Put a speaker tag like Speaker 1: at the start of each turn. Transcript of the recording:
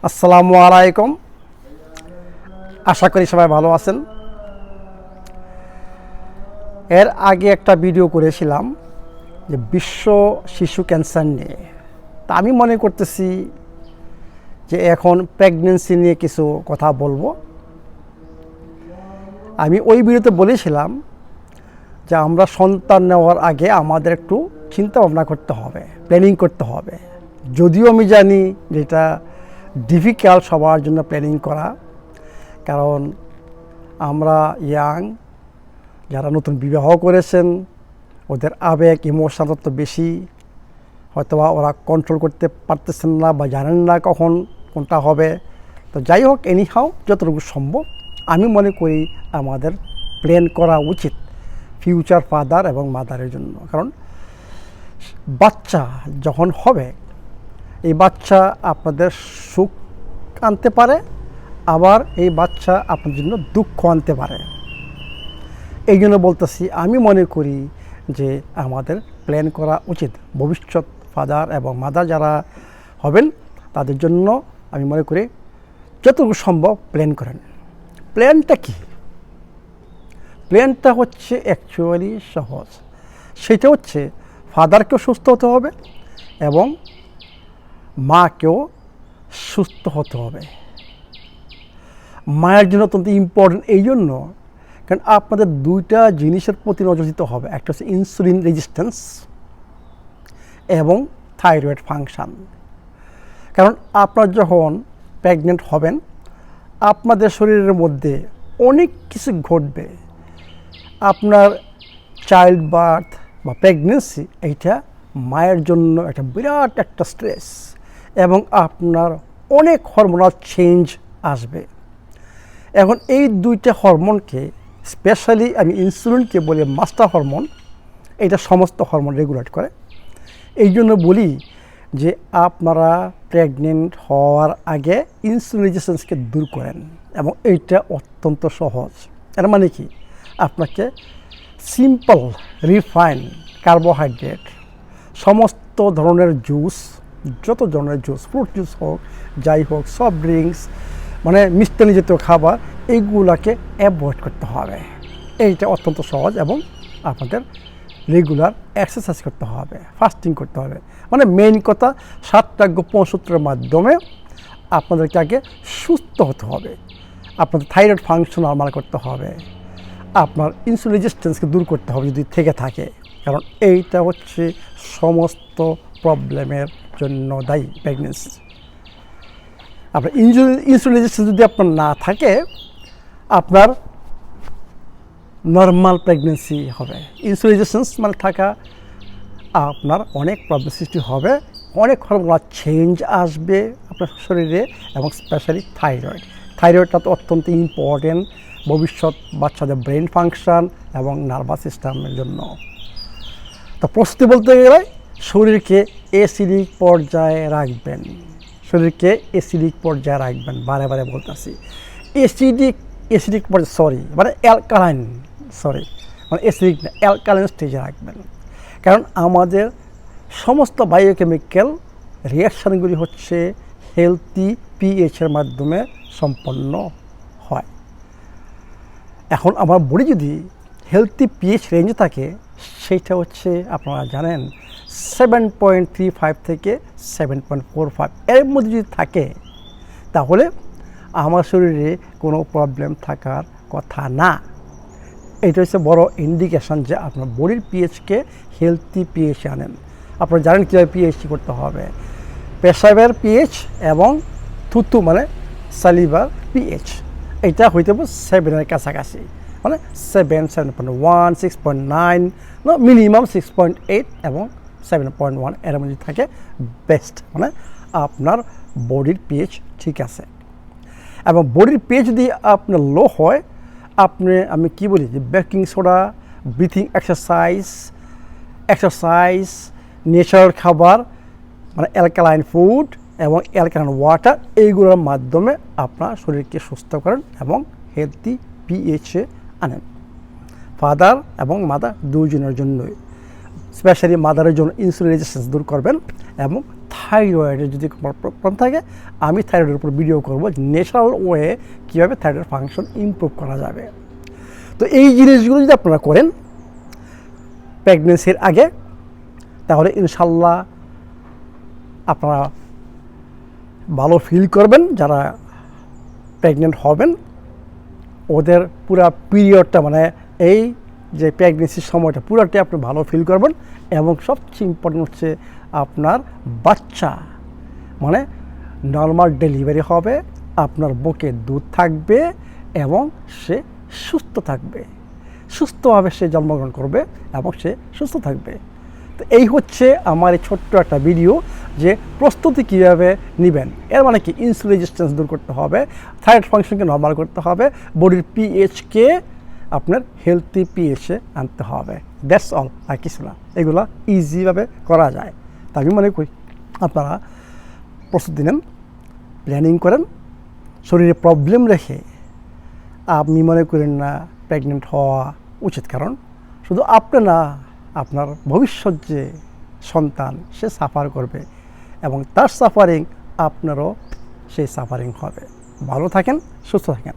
Speaker 1: আসসালামু আলাইকুম। আশা করি সবাই ভালো আছেন। এর আগে একটা ভিডিও করেছিলাম যে বিশ্ব শিশু ক্যান্সার নিয়ে। তা আমি মনে করতেছি যে এখন প্রেগন্যান্সি নিয়ে কিছু কথা বলবো। আমি ওই ভিডিওতে বলেছিলাম যে আমরা সন্তান নেওয়ার আগে আমাদের একটু চিন্তা ভাবনা করতে হবে, প্ল্যানিং করতে হবে। যদিও আমি জানি যে এটা ডিফিকাল্ট সবার জন্য প্ল্যানিং করা, কারণ আমরা ইয়াং যারা নতুন বিবাহ করেছেন ওদের আবেগ ইমোশন তো বেশি, হয়তোবা ওরা কন্ট্রোল করতে পারতেছেন না বা জানেন না কখন কোনটা হবে। তো যাই হোক, এনিহাও যতটুকু সম্ভব আমি মনে করি আমাদের প্ল্যান করা উচিত ফিউচার ফাদার এবং মাদারের জন্য। কারণ বাচ্চা যখন হবে এই বাচ্চা আপনাদের সুখ আনতে পারে, আবার এই বাচ্চা আপনার জন্য দুঃখ আনতে পারে। এই জন্য বলতেছি আমি মনে করি যে আমাদের প্ল্যান করা উচিত। ভবিষ্যৎ ফাদার এবং মাদার যারা হবেন তাদের জন্য আমি মনে করি যতটুকু সম্ভব প্ল্যান করেন। প্ল্যানটা কি? প্ল্যানটা হচ্ছে অ্যাকচুয়ালি সহজ। সেটা হচ্ছে ফাদারকেও সুস্থ হতে হবে এবং মাকেও সুস্থ হতে হবে। মায়ের জন্য অত্যন্ত ইম্পর্টেন্ট এই জন্য কারণ আপনাদের দুইটা জিনিসের প্রতি নজর দিতে হবে। একটা হচ্ছে ইনসুলিন রেজিস্ট্যান্স এবং থাইরয়েড ফাংশান। কারণ আপনার যখন প্রেগনেন্ট হবেন আপনাদের শরীরের মধ্যে অনেক কিছু ঘটবে। আপনার চাইল্ড বার্থ বা প্রেগনেন্সি এইটা মায়ের জন্য একটা বিরাট একটা স্ট্রেস এবং আপনার অনেক হরমোনাল চেঞ্জ আসবে। এখন এই দুইটা হরমোনকে, স্পেশালি আমি ইনসুলিনকে বলি মাস্টার হরমোন, এটা সমস্ত হরমোন রেগুলেট করে। এই জন্য বলি যে আপনারা প্রেগনেন্ট হওয়ার আগে ইনসুলিন রেজিস্ট্যান্সকে দূর করেন এবং এইটা অত্যন্ত সহজ। এর মানে কি? আপনাকে সিম্পল রিফাইন কার্বোহাইড্রেট, সমস্ত ধরনের জুস, যত ধরনের জুস, ফ্রুট জুস হোক যাই হোক, সফট ড্রিঙ্কস মানে মিষ্টান্ন জাতীয় খাবার, এইগুলাকে অ্যাভয়েড করতে হবে। এইটা অত্যন্ত সহজ। এবং আপনাদের রেগুলার এক্সারসাইজ করতে হবে, ফাস্টিং করতে হবে। মানে মেইন কথা 7-65 মাধ্যমে আপনাদেরকে আগে সুস্থ হতে হবে। আপনাদের থাইরয়েড ফাংশন নরমাল করতে হবে, আপনার ইনসুলিন রেজিস্ট্যান্সকে দূর করতে হবে যদি থেকে থাকে। কারণ এইটা হচ্ছে সমস্ত প্রবলেমের জন্য দায়ী প্রেগনেন্সি। আপনার ইনসুলিন রেজিস্ট্যান্স যদি আপনার না থাকে আপনার নর্মাল প্রেগনেন্সি হবে। ইনসুলিন রেজিস্ট্যান্স মানে থাকা আপনার অনেক প্রবলেম সৃষ্টি হবে, অনেক হরমোনাল চেঞ্জ আসবে আপনার শরীরে এবং স্পেশালি থাইরয়েডটা তো অত্যন্ত ইম্পর্টেন্ট ভবিষ্যৎ বাচ্চাদের ব্রেন ফাংশন এবং নার্ভাস সিস্টেমের জন্য। তো প্রস্তুতি বলতে গেলে শরীরকে অ্যাসিডিক পর্যায়ে রাখবেন, শরীরকে অ্যাসিডিক পর্যায়ে রাখবেন। বারে বারে বলতেছি অ্যাসিডিক পর্যায়ে, মানে অ্যালকালাইন, মানে অ্যাসিডিক না, অ্যালকালাইন স্টেজে রাখবেন। কারণ আমাদের সমস্ত বায়োকেমিক্যাল রিয়াকশানগুলি হচ্ছে হেলদি পিএইচের মাধ্যমে সম্পন্ন হয়। এখন আমার বডি যদি হেলদি পিএইচ রেঞ্জে থাকে সেইটা হচ্ছে আপনারা জানেন 7.35 থেকে 7.45, এর মধ্যে যদি থাকে তাহলে আমার শরীরে কোনো প্রবলেম থাকার কথা না। এটা হচ্ছে বড় ইন্ডিকেশান যে আপনার বডির পিএইচকে হেলদি পিএইচে আনেন। আপনারা জানেন কীভাবে পিএইচটি করতে হবে। পেশাবের পিএইচ এবং থুতু মানে সালিভার পিএইচ এইটা হইতে হবে 7-এর কাছাকাছি, মানে 7, 7.1, 6.9, মিনিমাম 6.8 এবং 7.1 এর মধ্যে থাকে বেস্ট, মানে আপনার বডির পিএইচ ঠিক আছে। এবং বডির পিএইচ যদি আপনার লো হয় আমি কি বলি যে baking soda, breathing exercise, natural খাবার মানে অ্যালকালাইন ফুড এবং অ্যালকালাইন ওয়াটার, এইগুলোর মাধ্যমে আপনার শরীরকে সুস্থ করেন এবং হেলদি পিএইচে আনেন। ফাদার এবং মাদার দুজনের জন্যই, স্পেশালি মাদারের জন্য ইনসুলিন রেজিস্ট্যান্স দূর করবেন এবং থাইরয়েডের যদি প্রবলেম থাকে আমি থাইরয়েডের উপর ভিডিও করব ন্যাচারাল ওয়ে কীভাবে থাইরয়েড ফাংশন ইমপ্রুভ করা যাবে। তো এই জিনিসগুলো যদি আপনারা করেন প্রেগনেন্সির আগে তাহলে ইনশাল্লাহ আপনারা ভালো ফিল করবেন। যারা প্রেগনেন্ট হবেন ওদের পুরা পিরিয়ডটা মানে এই যে প্রেগনেন্সির সময়টা পুরাটাই আপনি ভালো ফিল করবেন। এবং সবচেয়ে ইম্পর্টেন্ট হচ্ছে আপনার বাচ্চা মানে নর্মাল ডেলিভারি হবে, আপনার বুকে দুধ থাকবে এবং সে সুস্থ থাকবে, সুস্থভাবে সে জন্মগ্রহণ করবে এবং সে সুস্থ থাকবে। তো এই হচ্ছে আমার এই ছোট্ট একটা ভিডিও যে প্রস্তুতি কীভাবে নেবেন। এর মানে কি ইনসুলিন রেজিস্ট্যান্স দূর করতে হবে, থাইরয়েড ফাংশনকে নর্মাল করতে হবে, বডির পিএইচকে আপনার হেলথি পিএইচে আনতে হবে। দ্যাটস অল, আর কিছু না। এগুলো ইজিভাবে করা যায়। তা আমি মনে করি আপনারা প্রস্তুতি নেন, প্ল্যানিং করেন, শরীরে প্রবলেম রেখে আপনি মনে করেন না প্রেগনেন্ট হওয়া উচিত। কারণ শুধু আপনি না, আপনার ভবিষ্যৎ যে সন্তান সে সাফার করবে এবং তার সাফারিং আপনারও সেই সাফারিং হবে। ভালো থাকেন, সুস্থ থাকেন।